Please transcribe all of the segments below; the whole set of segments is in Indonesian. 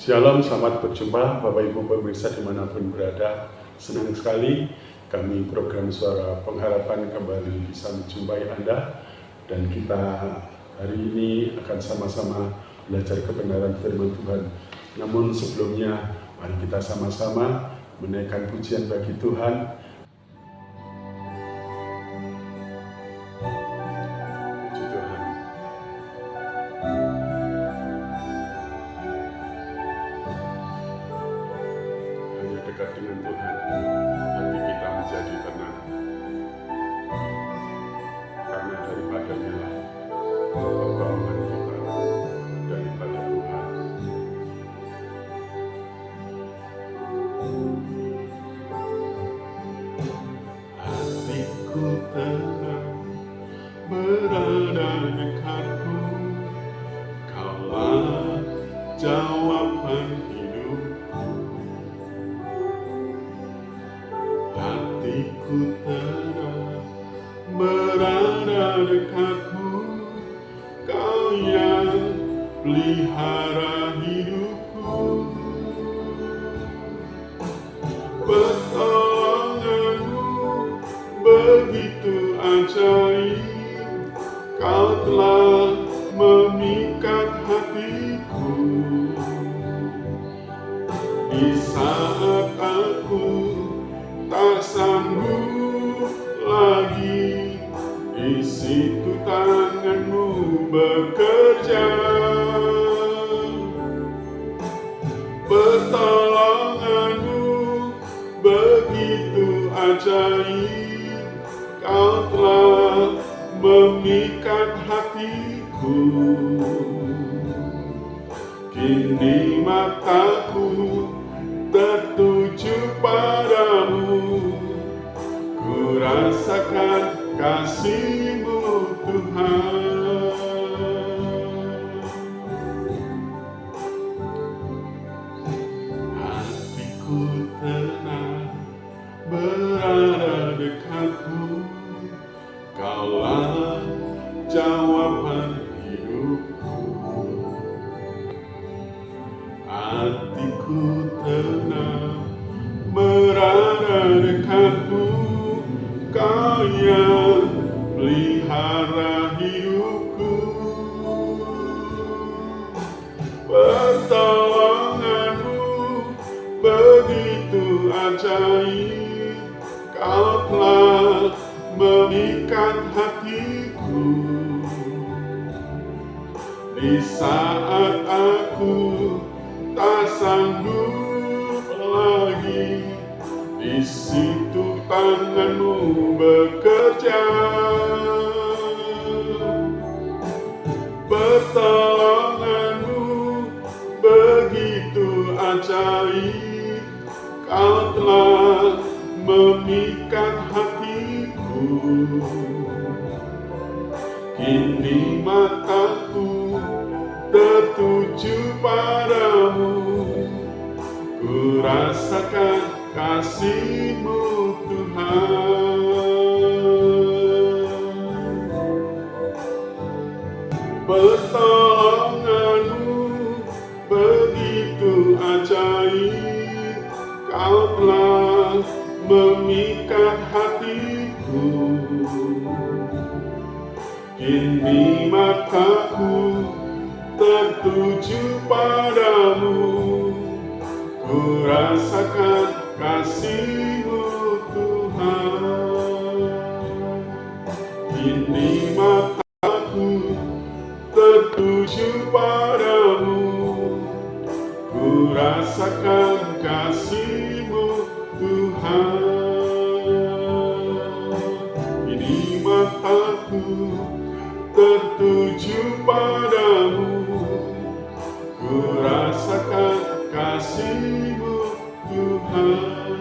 Shalom, selamat berjumpa Bapak Ibu pemirsa dimanapun berada. Senang sekali kami program Suara Pengharapan kembali bisa menjumpai Anda. Dan kita hari ini akan sama-sama belajar kebenaran firman Tuhan. Namun sebelumnya mari kita sama-sama menaikkan pujian bagi Tuhan. Dekat dengan Tuhan, hati kita menjadi tenang, karena daripadanya lah pertolongan kita, daripada Tuhan. Hatiku tenang berada dekatku, Kaulah jawaban hidupku. Hatiku tenang berada dekatmu, Kau yang pelihara hidupku. Pertolonganmu begitu ajaib, Kau telah memikat hatiku. Di saat aku tak sanggup lagi, di situ tanganmu bekerja. Pertolonganmu begitu ajaib, Kau telah memikat hatiku. Kini mataku tertuju padamu, ku rasakan kasih-Mu Tuhan. Hatiku tenang berada dekatmu, Kaulah jawaban hidupku. Hatiku tenang berada dekatmu, Kau yang pelihara hidupku. Pertolonganmu begitu ajaib, Kau telah memikat hatiku. Di saat aku tak sanggup lagi, di situ tanganmu bekerja. Pertolonganmu begitu ajaib, Kau telah memikat hatiku. Kini mataku tertuju padamu, ku rasakan kasih-Mu Tuhan. Pertolonganmu begitu ajaib, Kau telah memikat hatiku. Kini mataku tertuju padamu, ku rasakan kasih-Mu Tuhan. Kini mataku tertuju padamu, ku rasakan kasih-Mu Tuhan. Kini mataku tertuju padamu, ku rasakan kasih-Mu Tuhan.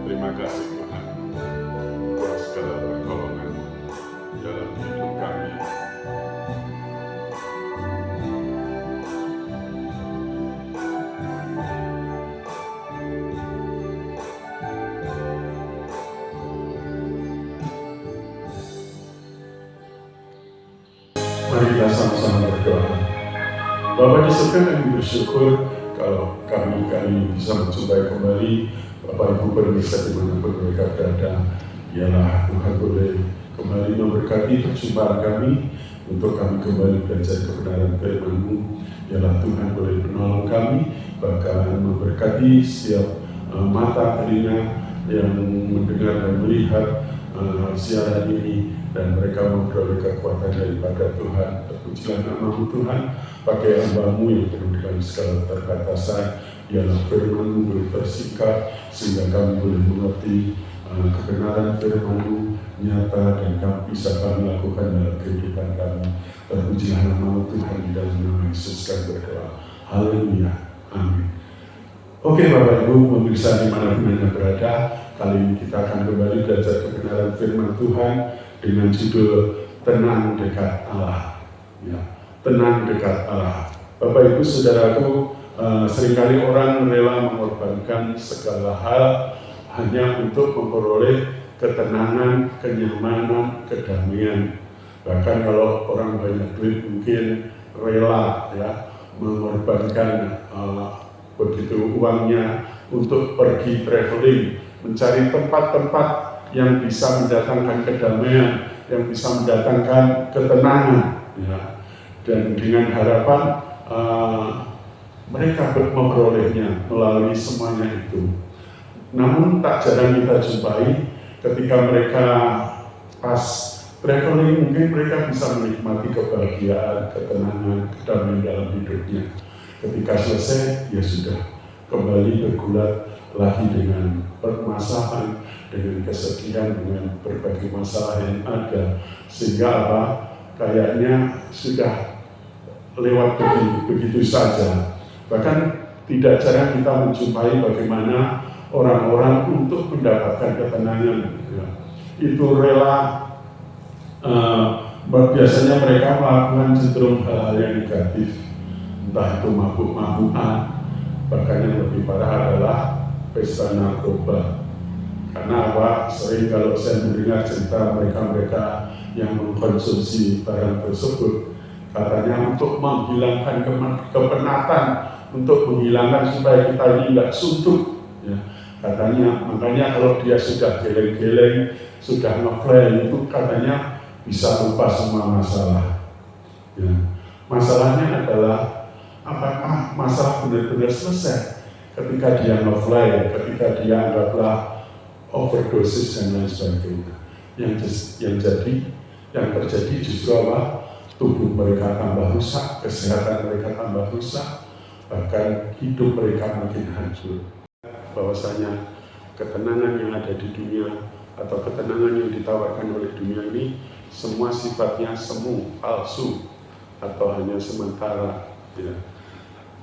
Terima kasih Tuhan buat segala pertolongan dalam hidup kami. Mari kita sama-sama berdoa. Bapa di surga, kami bersyukur kalau kami bisa menjumpai kembali Bapak Ibu pemirsa dimanapun mereka berada. Ialah Tuhan boleh kembali memberkati perjumpaan kami, untuk kami kembali belajar kebenaran firman-Mu. Ialah Tuhan boleh menolong kami, bahkan memberkati setiap mata telinga yang mendengar dan melihat siaran ini, dan mereka memperoleh kekuatan daripada Tuhan. Terpujilah nama-Mu Tuhan, pakai hamba-Mu yang penuh dengan segala keterbatasan, ialah firman-Mu boleh tersingkap, sehingga kami boleh mengerti kebenaran firman-Mu nyata, dan bisa kami lakukan dalam kehidupan kami. Terpujilah nama-Mu Tuhan, di dalam nama Yesus kami berdoa. Haleluya. Amin. Oke Bapak Ibu, pemirsa dimanapun Anda berada, kali ini kita akan kembali belajar kebenaran firman Tuhan dengan judul Tenang Dekat Allah. Ya, tenang dekat Allah. Bapak Ibu Saudaraku, seringkali orang rela mengorbankan segala hal hanya untuk memperoleh ketenangan, kenyamanan, kedamaian. Bahkan kalau orang banyak duit mungkin rela ya mengorbankan begitu uangnya untuk pergi traveling, mencari tempat-tempat yang bisa mendatangkan kedamaian, yang bisa mendatangkan ketenangan, ya. Dan dengan harapan mereka memperolehnya melalui semuanya itu. Namun tak jarang kita jumpai ketika mereka pas traveling, mungkin mereka bisa menikmati kebahagiaan, ketenangan, kedamaian dalam hidupnya. Ketika selesai, ya sudah kembali bergulat lagi dengan permasalahan, dengan kesedihan, dengan berbagai masalah yang ada, sehingga apa? Kayaknya sudah lewat begitu saja. Bahkan tidak jarang kita menjumpai bagaimana orang-orang untuk mendapatkan ketenangan, ya, itu rela. Biasanya mereka melakukan cenderung hal-hal yang negatif, entah itu mabuk-mabukan, bahkan yang lebih parah adalah pesta narkoba. Karena apa? Sering kalau saya mendengar cerita mereka yang mengkonsumsi barang tersebut, katanya untuk menghilangkan kepenatan, untuk menghilangkan supaya kita ini tidak suntuk, ya. Katanya, makanya kalau dia sudah geleng-geleng, sudah ngefly itu katanya bisa lupa semua masalah. Ya. Masalahnya adalah apakah masalah benar-benar selesai ketika dia ngefly, ketika dia anggaplah overdosis dan lain sebagainya. Yang terjadi justru apa? Tubuh mereka tambah rusak, kesehatan mereka tambah rusak, bahkan hidup mereka makin hancur. Bahwasanya ketenangan yang ada di dunia atau ketenangan yang ditawarkan oleh dunia ini semua sifatnya semu, palsu, atau hanya sementara. Ya.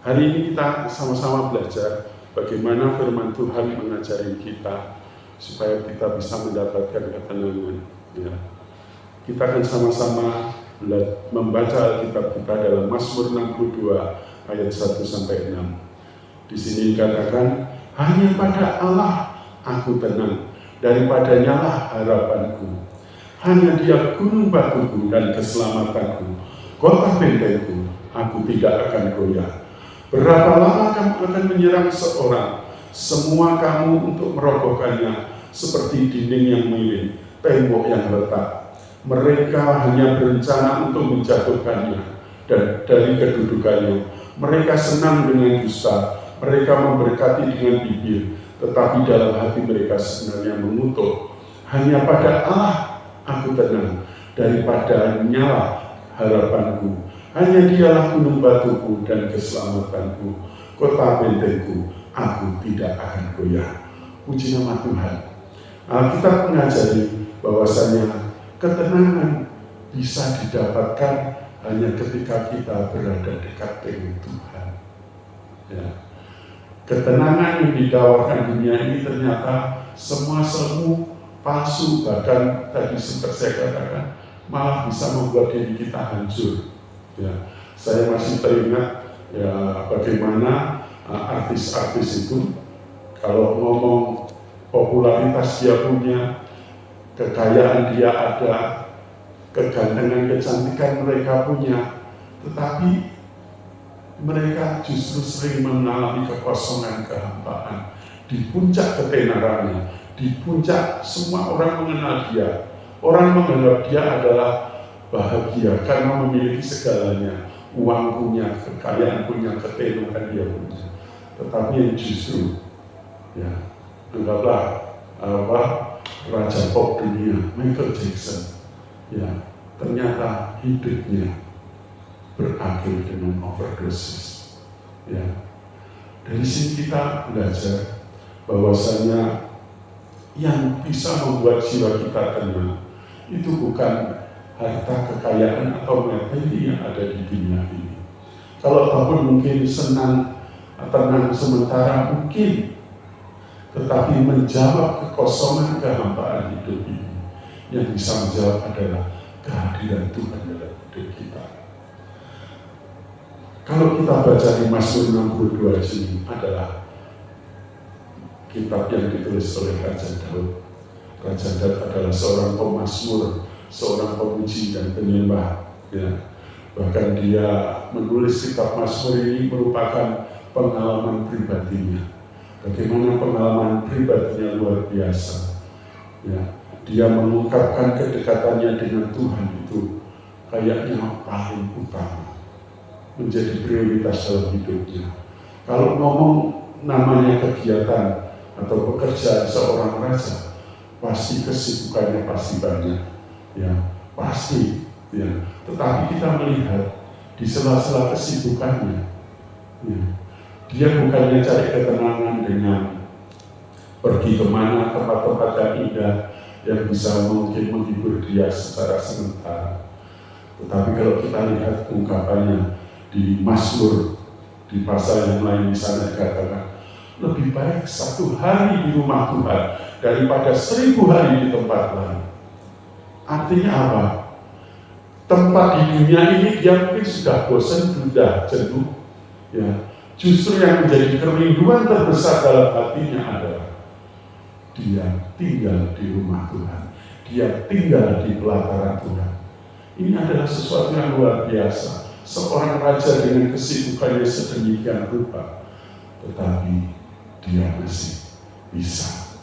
Hari ini kita sama-sama belajar bagaimana firman Tuhan mengajari kita supaya kita bisa mendapatkan ketenangan. Ya. Kita akan sama-sama membaca Alkitab kita dalam Mazmur 62 ayat 1-6. Di sini dikatakan, hanya pada Allah aku tenang, daripadanya lah harapanku. Hanya Dia gunung batuku dan keselamatanku, kota bentengku, aku tidak akan goyah. Berapa lama kamu akan menyerang seorang, semua kamu untuk merobohkannya, seperti dinding yang miring, tembok yang retak. Mereka hanya berencana untuk menjatuhkannya, dan dari kedudukannya. Mereka senang dengan dusta, mereka memberkati dengan bibir, tetapi dalam hati mereka sebenarnya mengutuk. Hanya pada Allah aku tenang, daripada nyala harapanku. Hanya Dialah gunung batuku dan keselamatanku, kota bentengku, aku tidak akan goyah. Puji nama Tuhan. Alkitab mengajari bahwasanya ketenangan bisa didapatkan hanya ketika kita berada dekat dengan Tuhan. Ya. Ketenangan yang ditawarkan dunia ini ternyata semua semu, palsu, bahkan tadi sempat saya katakan malah bisa membuat diri kita hancur. Ya, saya masih teringat ya bagaimana artis-artis itu kalau ngomong popularitas dia punya, kekayaan dia ada, kegantengan, kecantikan mereka punya, tetapi mereka justru sering mengalami kekosongan, kehampaan. Di puncak ketenarannya, di puncak semua orang mengenal dia. Orang menganggap dia adalah bahagia karena memiliki segalanya. Uang punya, kekayaan punya, ketenaran dia punya. Tetapi yang justru, ya, anggaplah raja pop dunia, Michael Jackson, ya, ternyata hidupnya berakhir dengan overdosis. Ya, dari sini kita belajar bahwasanya yang bisa membuat jiwa kita tenang itu bukan harta, kekayaan atau materi yang ada di dunia ini. Kalau ataupun mungkin senang, tenang sementara mungkin, tetapi menjawab kekosongan, kehampaan hidup ini, yang bisa menjawab adalah kehadiran Tuhan dalam hidup kita. Kalau kita baca di Mazmur 62 ini adalah kitab yang ditulis oleh Raja Daud. Raja Daud adalah seorang pemazmur, seorang pemuji dan penyembah. Ya. Bahkan dia menulis kitab Mazmur ini merupakan pengalaman pribadinya. Bagaimana pengalaman pribadinya luar biasa. Ya. Dia mengungkapkan kedekatannya dengan Tuhan itu kayaknya paling utama, menjadi prioritas dalam hidupnya. Kalau ngomong namanya kegiatan atau pekerjaan seorang raja, pasti kesibukannya pasti banyak, ya pasti, ya. Tetapi kita melihat di sela-sela kesibukannya, ya, dia bukannya cari ketenangan dengan pergi kemana tempat-tempat yang indah yang bisa mungkin menghibur dia secara sementara. Tetapi kalau kita lihat ungkapannya di Mazmur, di pasal yang lain di sana dikatakan, lebih baik 1 hari di rumah Tuhan daripada 1000 hari di tempat lain. Artinya apa? Tempat di dunia ini dia mungkin sudah bosan, sudah jenuh. Ya. Justru yang menjadi kerinduan terbesar dalam hatinya adalah dia tinggal di rumah Tuhan. Dia tinggal di pelataran Tuhan. Ini adalah sesuatu yang luar biasa. Seorang raja dengan kesibukannya sedemikian rupa, tetapi dia masih bisa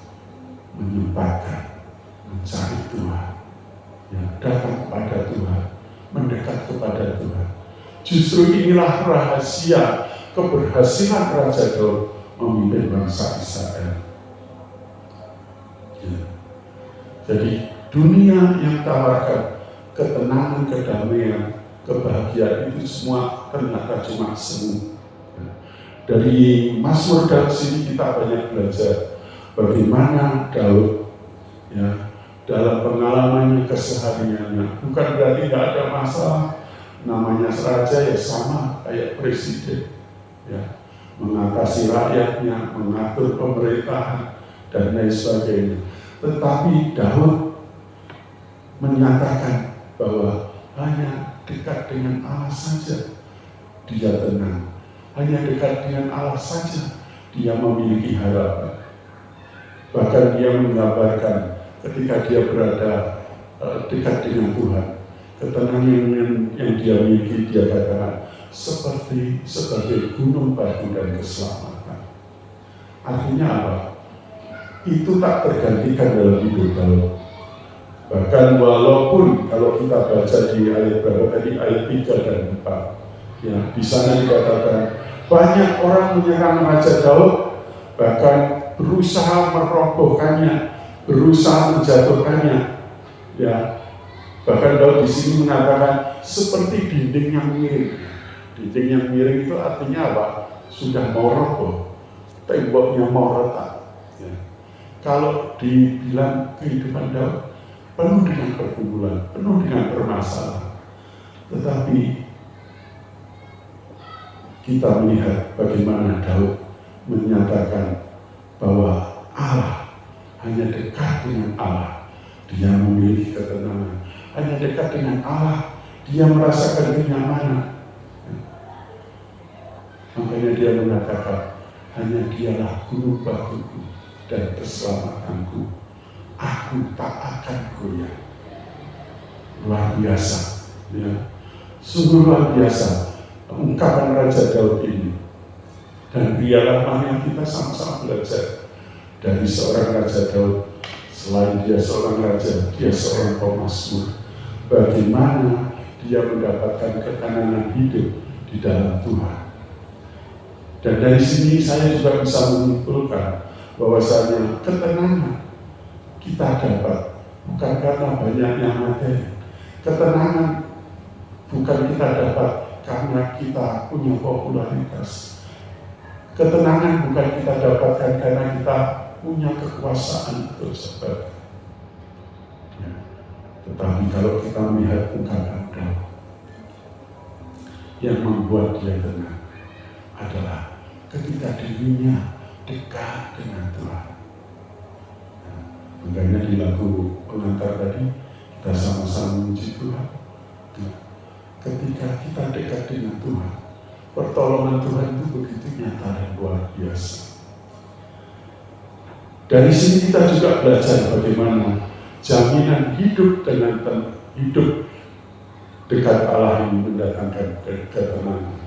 menyempatkan mencari Tuhan, ya, datang kepada Tuhan, mendekat kepada Tuhan. Justru inilah rahasia keberhasilan Raja Daud memimpin bangsa Israel. Ya. Jadi dunia yang tawarkan ketenangan, kedamaian, kebahagiaan itu semua ternyata cuma semu. Dari Mazmur Daud sini kita banyak belajar bagaimana Daud, ya, dalam pengalamannya, kesehariannya, bukan berarti tidak ada masalah. Namanya raja ya sama kayak presiden, ya, mengatasi rakyatnya, mengatur pemerintahan dan lain sebagainya. Tetapi Daud menyatakan bahwa hanya dekat dengan Allah saja dia tenang. Hanya dekat dengan Allah saja dia memiliki harapan. Bahkan dia menggambarkan ketika dia berada dekat dengan Tuhan, ketenangan yang dia miliki, dia katakan sebagai gunung batu dan keselamatan. Artinya apa? Itu tak tergantikan dalam hidup Daud. Bahkan walaupun kalau kita baca di ayat berapa tadi, ayat 3 dan 4, ya, di sana dikatakan banyak orang menyerang Raja Daud, bahkan berusaha merobohkannya, berusaha menjatuhkannya. Ya, bahkan Daud di sini mengatakan seperti dinding yang miring. Dinding yang miring itu artinya apa? Sudah mau roboh, temboknya mau retak. Ya. Kalau dibilang kehidupan Daud penuh dengan pergumulan, penuh dengan permasalahan, tetapi kita melihat bagaimana Daud menyatakan bahwa Allah, hanya dekat dengan Allah dia memiliki ketenangan, hanya dekat dengan Allah dia merasakan kenyamanan. Makanya dia mengatakan, hanya dialah gunung batuku dan keselamatanku, aku tak akan goyah. luar biasa, ya. Sungguh luar biasa ungkapan Raja Daud ini. Dan biarlah mari kita sama-sama belajar dari seorang Raja Daud. Selain dia seorang raja, dia seorang pemazmur. Bagaimana dia mendapatkan ketenangan hidup di dalam Tuhan. Dan dari sini saya juga bisa menyimpulkan bahwasanya ketenangan kita dapat bukan karena banyaknya materi. Ketenangan bukan kita dapat karena kita punya popularitas. Ketenangan bukan kita dapatkan karena kita punya kekuasaan atau jabatan. Ya. Tetapi kalau kita melihat ungkapan Daud, yang membuat dia tenang adalah ketika dirinya dekat dengan Tuhan. Nah, makanya di lagu pengantar tadi kita sama-sama memuji Tuhan. Nah, ketika kita dekat dengan Tuhan, pertolongan Tuhan itu begitu nyata dan luar biasa. Dari sini kita juga belajar bagaimana jaminan hidup dengan hidup dekat Allah ini mendatangkan ketenangan.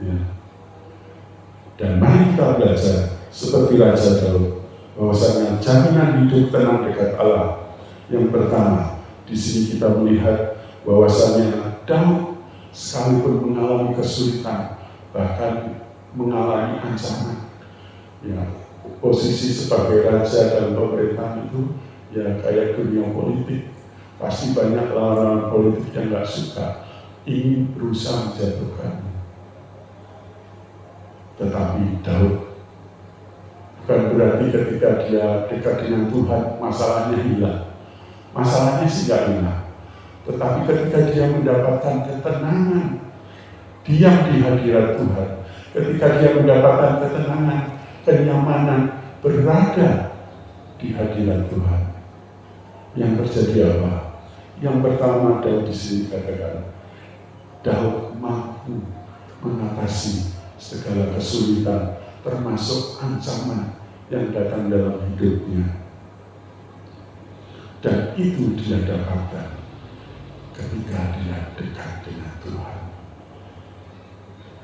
Ya. Dan mari kita belajar seperti Raja Daud bahwasanya jaminan hidup tenang dekat Allah. Yang pertama, di sini kita melihat bahwasanya Daud sekalipun mengalami kesulitan, bahkan mengalami ancaman, ya, posisi sebagai raja dalam pemerintahan itu ya kayak dunia politik, pasti banyak lawan-lawan politik yang nggak suka, ingin berusaha menjatuhkannya. Tetapi Daud bukan berarti ketika dia dekat dengan Tuhan masalahnya hilang. Masalahnya sih nggak hilang. Tetapi ketika dia mendapatkan ketenangan, diam di hadirat Tuhan, ketika dia mendapatkan ketenangan, kenyamanan, berada di hadirat Tuhan, yang terjadi apa? Yang pertama Daud di sini katakan, Daud mampu mengatasi segala kesulitan, termasuk ancaman yang datang dalam hidupnya. Dan itu dia dapatkan ketika dia dekat dengan Tuhan.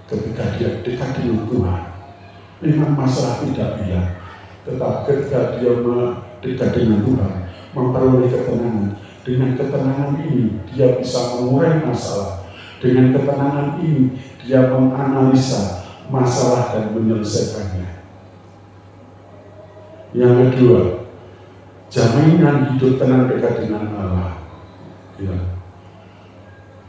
Ketika dia dekat dengan Tuhan, memang masalah tidak hilang, tetapi ketika dia dekat dengan Tuhan, memperoleh ketenangan. Dengan ketenangan ini, dia bisa mengurai masalah. Dengan ketenangan ini, dia menganalisa masalah dan menyelesaikannya. Yang kedua, jaminan hidup tenang dekat dengan Allah. Ya.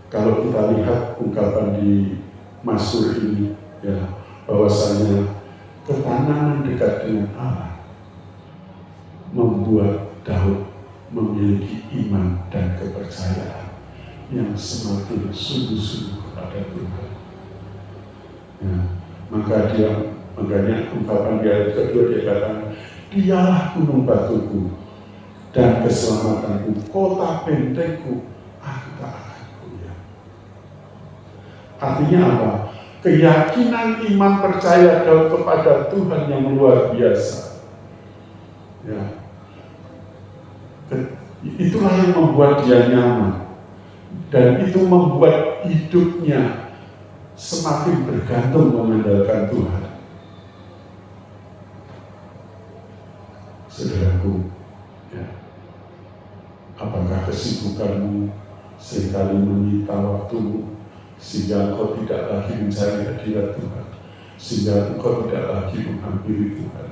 Kalau kita lihat ungkapan di Mazmur ini, ya, bahwasanya ketenangan dekat dengan Allah membuat Daud memiliki iman dan kepercayaan yang semakin sungguh-sungguh kepada Tuhan. Ya, makanya ungkapan di ayat kedua dia katakan, Dialah gunung batuku dan keselamatanku, kota bentengku, aku tak akan goyah. Artinya apa? Keyakinan iman percaya Daud kepada Tuhan yang luar biasa. Ya. Itulah yang membuat dia nyaman. Dan itu membuat hidupnya semakin bergantung mengandalkan Tuhan. Saudaraku, ya, apakah kesibukanmu seringkali menyita waktumu sehingga engkau tidak lagi mencari hadirat Tuhan, sehingga engkau tidak lagi menghampiri Tuhan?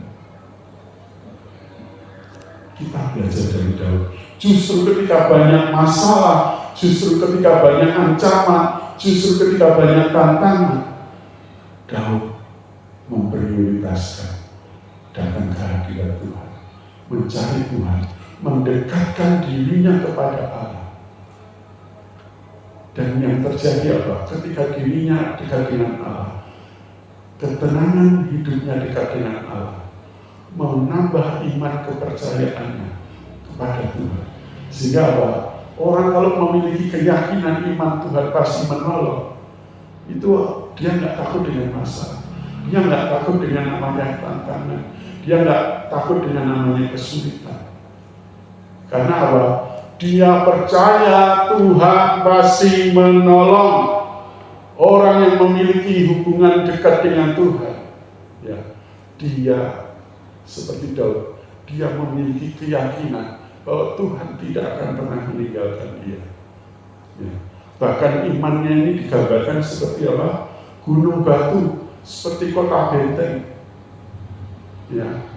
Kita belajar dari Daud. Justru ketika banyak masalah, justru ketika banyak ancaman, justru ketika banyak tantangan, Daud memprioritaskan datang ke hadirat Tuhan, mencari Tuhan, mendekatkan dirinya kepada Allah. Dan yang terjadi apa? Ketika dirinya dekat dengan Allah, ketenangan hidupnya dekat dengan Allah, menambah iman kepercayaannya kepada Tuhan. Sehingga apa? Orang kalau memiliki keyakinan iman Tuhan pasti menolong, itu dia nggak takut dengan masalah, dia nggak takut dengan namanya tantangan, dia nggak takut dengan namanya kesulitan. Karena apa? dia percaya Tuhan pasti menolong orang yang memiliki hubungan dekat dengan Tuhan. Ya, dia seperti Daud, dia memiliki keyakinan bahwa Tuhan tidak akan pernah meninggalkan dia. Ya. Bahkan imannya ini digambarkan seperti apa? Gunung batu, seperti kota benteng. Ya.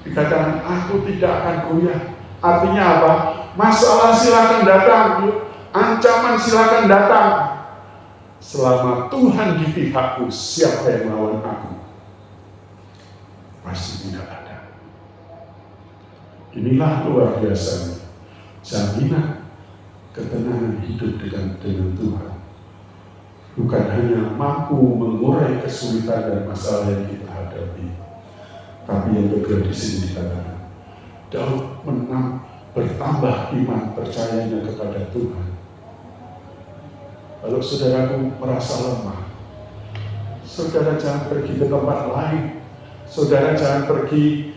Dikatakan aku tidak akan goyah. Artinya apa? Masalah silakan datang, ancaman silakan datang. Selama Tuhan di pihakku, siapa yang melawan aku? Pasti tidak ada. Inilah luar biasa jaminan ketenangan hidup dengan Tuhan. Bukan hanya mampu mengurai kesulitan dan masalah yang kita hadapi, tapi yang kedua di sini dikatakan Daud bertambah iman percayanya kepada Tuhan. Kalau saudaraku merasa lemah, saudara jangan pergi ke tempat lain. Saudara jangan pergi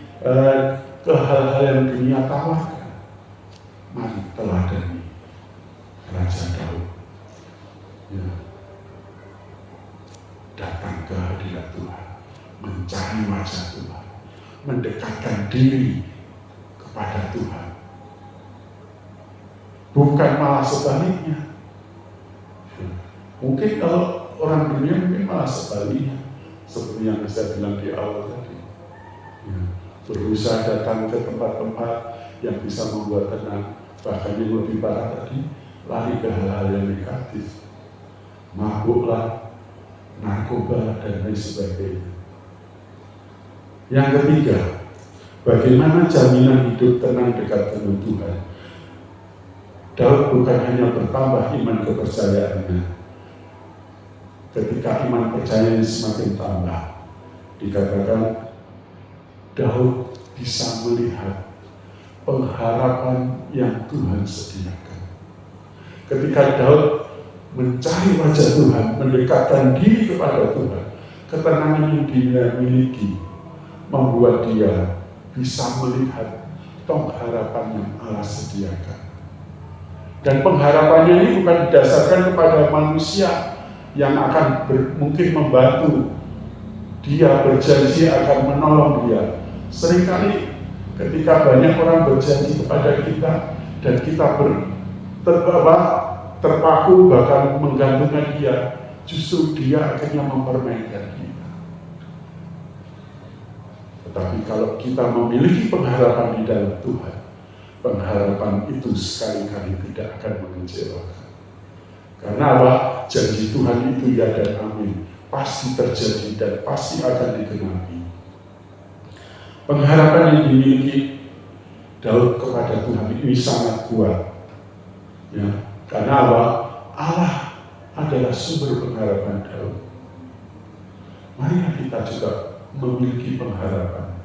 ke hal-hal yang dunia tawarkan. Mari teladani Raja Daud. Ya. Datang ke hadirat Tuhan, mencari wajah Tuhan, mendekatkan diri kepada Tuhan. Bukan malah sebaliknya. Mungkin kalau orang dunia mungkin malah sebaliknya, seperti yang saya bilang di awal tadi. Ya, berusaha datang ke tempat-tempat yang bisa membuat tenang, bahkan yang lebih parah tadi, lari ke hal-hal yang negatif, mabuklah, narkoba, dan lain sebagainya. Yang ketiga, bagaimana jaminan hidup tenang dekat dengan Tuhan? Daud bukan hanya bertambah iman kepercayaannya. Ketika iman percayanya semakin tambah, dikatakan Daud bisa melihat pengharapan yang Tuhan sediakan. Ketika Daud mencari wajah Tuhan, mendekatkan diri kepada Tuhan, ketenangan yang dia miliki membuat dia bisa melihat pengharapan yang Allah sediakan. Dan pengharapannya ini bukan didasarkan kepada manusia yang akan mungkin membantu dia, berjanji akan menolong dia. Seringkali ketika banyak orang berjanji kepada kita dan kita terpaku bahkan menggantungkan dia, justru dia akhirnya mempermainkan kita. Tetapi kalau kita memiliki pengharapan di dalam Tuhan, pengharapan itu sekali-kali tidak akan mengecewakan. Karena apa? Janji Tuhan itu ya dan amin, pasti terjadi dan pasti akan digenapi. Pengharapan yang dimiliki Daud kepada Tuhan ini sangat kuat. Ya, karena apa? Allah adalah sumber pengharapan Daud. Marilah kita juga memiliki pengharapan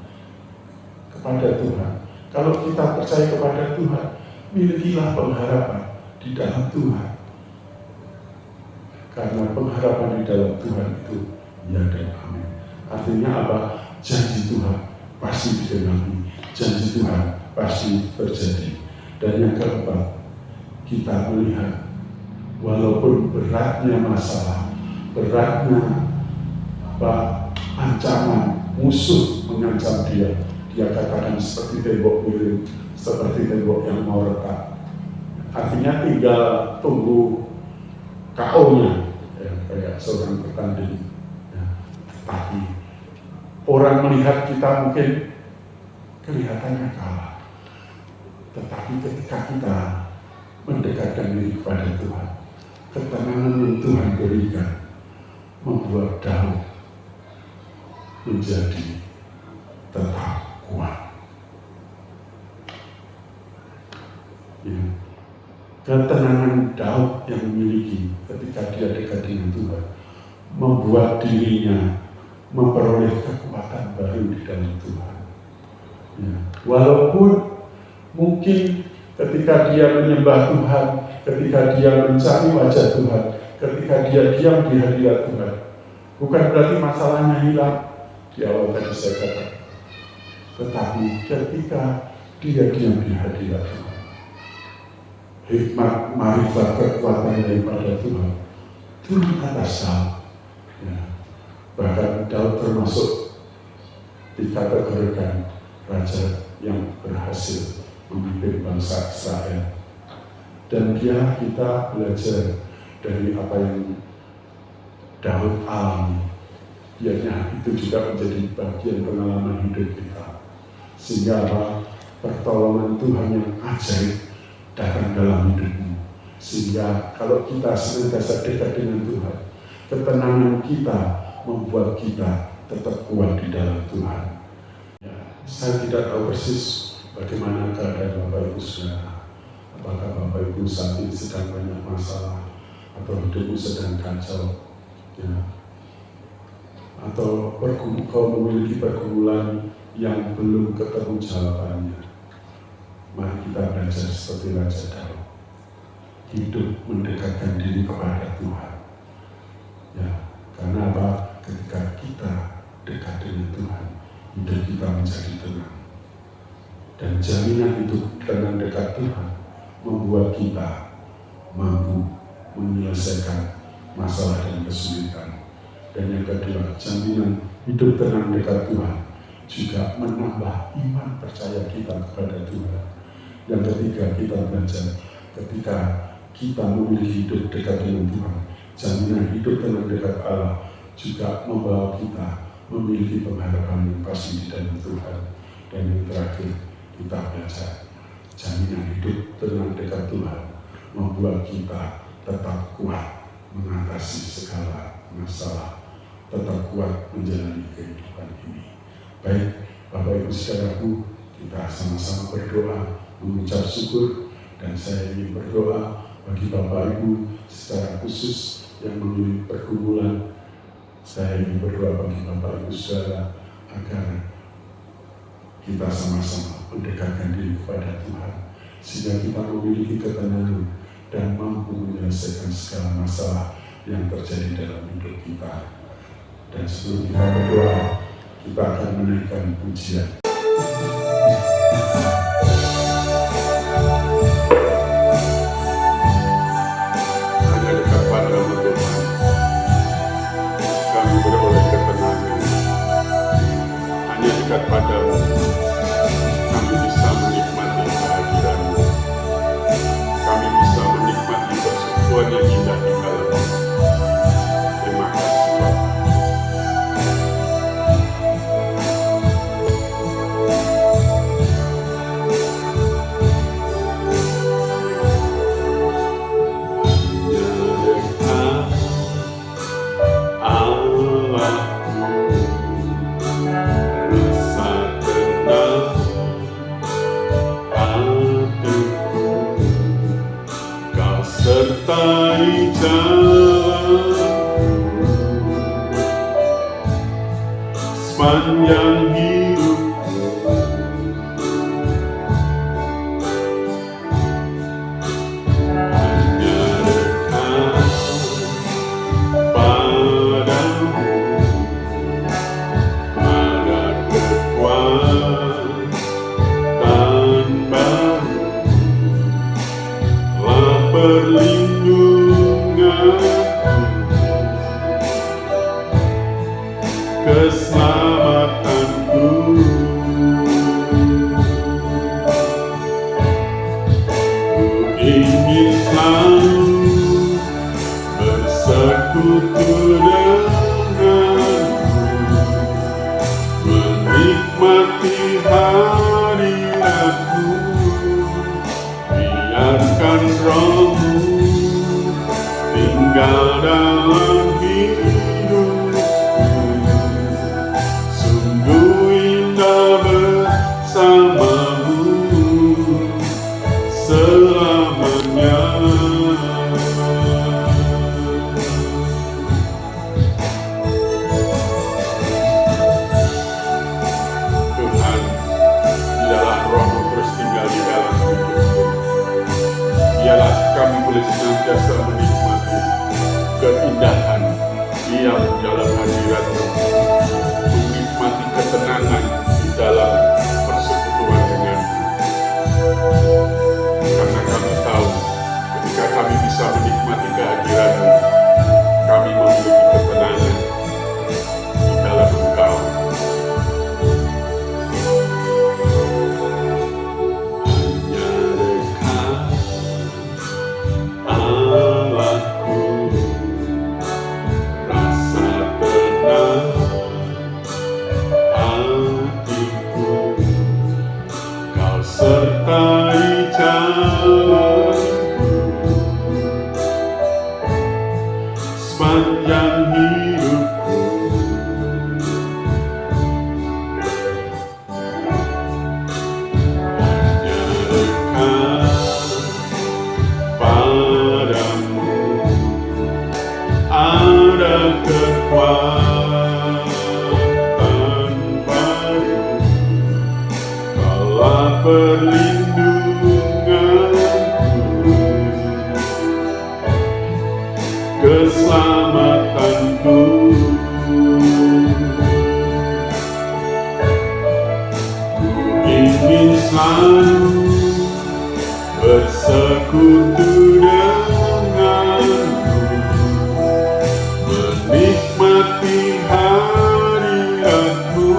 kepada Tuhan. Kalau kita percaya kepada Tuhan, milikilah pengharapan di dalam Tuhan. Karena pengharapan di dalam Tuhan itu ya dan amin. Artinya apa? Janji Tuhan pasti digenapi, janji Tuhan pasti terjadi. Dan yang keempat, kita melihat walaupun beratnya masalah, beratnya ancaman, musuh mengancam dia katakan seperti tembok miring, seperti tembok yang mau retak. Artinya tinggal tunggu KO-nya, ya, kayak seorang bertanding. Ya. Tapi orang melihat kita mungkin kelihatannya kalah. Tetapi ketika kita mendekatkan diri kepada Tuhan, ketenangan yang Tuhan berikan membuat Daud menjadi tetap kuat. Ya. Ketenangan Daud yang memiliki ketika dia dekat dengan Tuhan membuat dirinya memperoleh kekuatan baru di dalam Tuhan. Ya. Walaupun mungkin ketika dia menyembah Tuhan, ketika dia mencari wajah Tuhan, ketika dia diam di hadirat Tuhan, bukan berarti masalahnya hilang. Di awal tadi saya katakan, tetapi ketika dia diam di hadirat Tuhan, hikmat, marifat, kekuatan daripada Tuhan turun atas Daud. Ya. Bahkan Daud termasuk dikategorikan raja yang berhasil memimpin bangsa Israel. Dan kita belajar dari apa yang Daud alami. Biarnya itu juga menjadi bagian pengalaman hidup kita. Sehingga pertolongan Tuhan yang ajaib datang dalam hidupmu. Sehingga kalau kita senantiasa dekat dengan Tuhan, ketenangan kita membuat kita tetap kuat di dalam Tuhan. Ya, saya tidak tahu persis bagaimana keadaan Bapak Ibu Saudara. Apakah Bapak Ibu saat ini sedang banyak masalah atau hidupmu sedang kacau, ya. Atau kau memiliki pergumulan yang belum ketemu jawabannya. Mari kita belajar seperti Raja Daud, hidup mendekatkan diri kepada Tuhan. Ya, karena apa? Ketika kita dekat dengan Tuhan, hidup kita menjadi tenang. Dan jaminan hidup dengan dekat Tuhan membuat kita mampu menyelesaikan masalah dan kesulitan. Dan yang kedua, jaminan hidup tenang dekat Tuhan juga menambah iman percaya kita kepada Tuhan. Yang ketiga, kita belajar ketika kita memiliki hidup dekat dengan Tuhan, jaminan hidup tenang dekat Allah juga membawa kita memiliki pengharapan yang pasti di dalam Tuhan. Dan yang terakhir, kita belajar jaminan hidup tenang dekat Tuhan membuat kita tetap kuat mengatasi segala masalah, tetap kuat menjalani kehidupan ini. Baik, Bapak Ibu Saudaraku, kita sama-sama berdoa, mengucap syukur, dan saya ingin berdoa bagi Bapak Ibu secara khusus yang memiliki pergumulan. Saya ingin berdoa bagi Bapak Ibu Saudara agar kita sama-sama mendekatkan diri kepada Tuhan, sehingga kita memiliki ketenangan dan mampu menyelesaikan segala masalah yang terjadi dalam hidup kita. Dan sebelum kita berdoa, kita akan menaikkan pujian. Hanya dekat padamu Tuhan, kami beroleh ketenangan. Hanya dekat padamu kami bisa menikmati kehadiran-Mu. Kami bisa menikmati persekutuan yang indah di dalam-Mu. Terima kasih Bapak. Sertai jalanku sepanjang hidupku. Hanya dekat padamu ada kekuatan baru, perlindunganku, keselamatanku. Ku ingin selalu bersekutu denganmu, menikmati hadiratmu. Biarkan Roh-Mu tinggal dalam hidupku. Sungguh indah bersama-Mu selamanya. Tuhan, biarlah Roh-Mu terus tinggal di dalam hidupku. Biarlah kami boleh senantiasa menikmati keindahan diam dalam hadirat-Mu, menikmati ketenangan di dalam persekutuan dengan-Mu. Karena kami tahu sepanjang hidupku. Hanya dekat padamu ada kekuatan baru, kaulah perlindunganku, keselamatanku. Ku ingin selalu bersekutu denganmu, menikmati hadiratmu,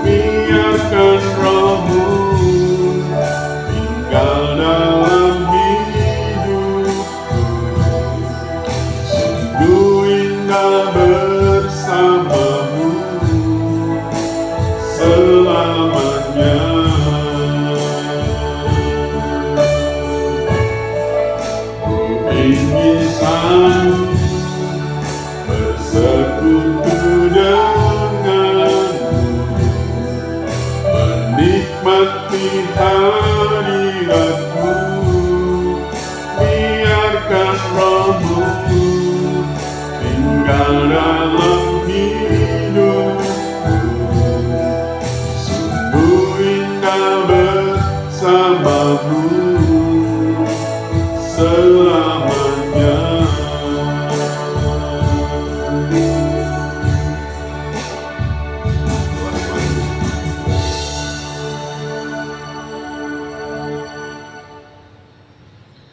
biarkan rohmu tinggal dalam hidupku. Sungguh indah bersamamu selamanya. Ku ingin selalu bersekutu denganmu, menikmati hadiratmu, biarkan rohmu tinggal dalam hidupku. Sungguh indah bersamamu selamanya.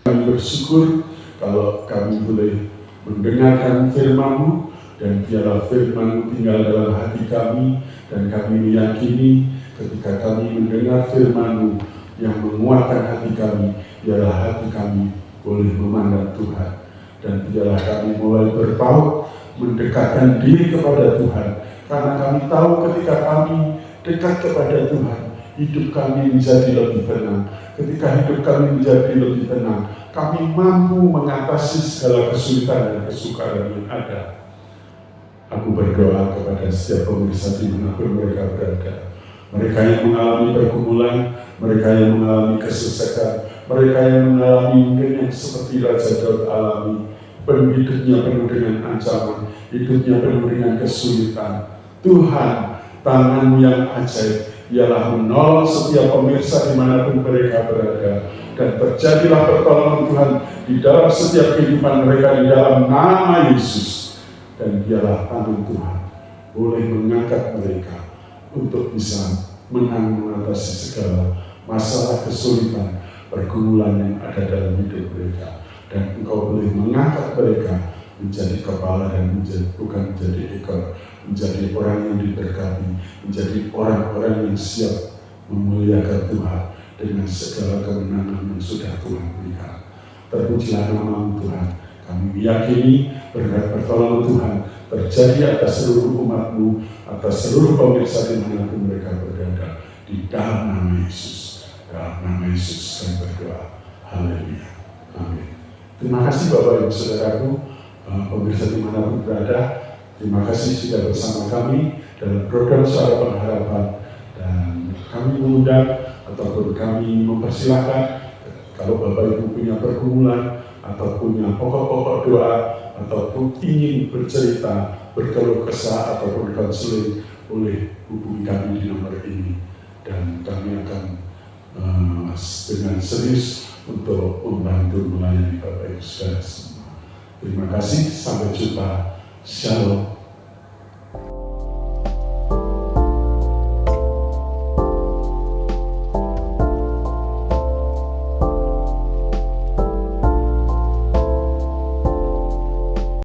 Kami bersyukur kalau kami boleh mendengarkan firman-Mu, dan biarlah firman-Mu tinggal dalam hati kami, dan kami meyakini ketika kami mendengar firman-Mu yang menguatkan hati kami, biarlah hati kami boleh memandang Tuhan, dan biarlah kami mulai berpaut mendekatkan diri kepada Tuhan, karena kami tahu ketika kami dekat kepada Tuhan, hidup kami menjadi lebih tenang. Ketika hidup kami menjadi lebih tenang, kami mampu mengatasi segala kesulitan dan kesukaran yang ada. Aku berdoa kepada setiap pemirsa dimanapun mereka berada, mereka yang mengalami pergumulan, mereka yang mengalami kesesakan, mereka yang mengalami mungkin yang seperti Raja Daud alami, hidupnya penuh dengan ancaman, hidupnya penuh dengan kesulitan. Tuhan, tangan-Mu yang ajaib ialah menolong setiap pemirsa dimanapun mereka berada, dan terjadilah pertolongan Tuhan di dalam setiap kehidupan mereka di dalam nama Yesus. Dan biarlah tangan Tuhan boleh mengangkat mereka untuk bisa mengatasi segala masalah kesulitan pergumulan yang ada dalam hidup mereka, dan Engkau boleh mengangkat mereka menjadi kepala dan bukan menjadi ekor, menjadi orang yang diberkati, menjadi orang-orang yang siap memuliakan Tuhan dengan segala kemenangan yang sudah Tuhan berikan. Terpujilah nama-Mu Tuhan. Kami meyakini berkat pertolongan Tuhan terjadi atas seluruh umat-Mu, atas seluruh pemirsa dimanapun mereka berada, di dalam nama Yesus. Dalam nama Yesus kami berdoa. Haleluya. Amin. Terima kasih Bapak Ibu Saudaraku, pemirsa dimanapun berada. Terima kasih sudah bersama kami dalam program Suara Pengharapan, dan kami mengundang ataupun kami mempersilahkan kalau Bapak Ibu punya pergumulan atau punya pokok-pokok doa, ataupun ingin bercerita, berkeluh kesah ataupun konseling, boleh hubungi kami di nomor ini, dan kami akan dengan serius untuk membantu melayani Bapak Ibu Saudara semua. Terima kasih, sampai jumpa. Shalom.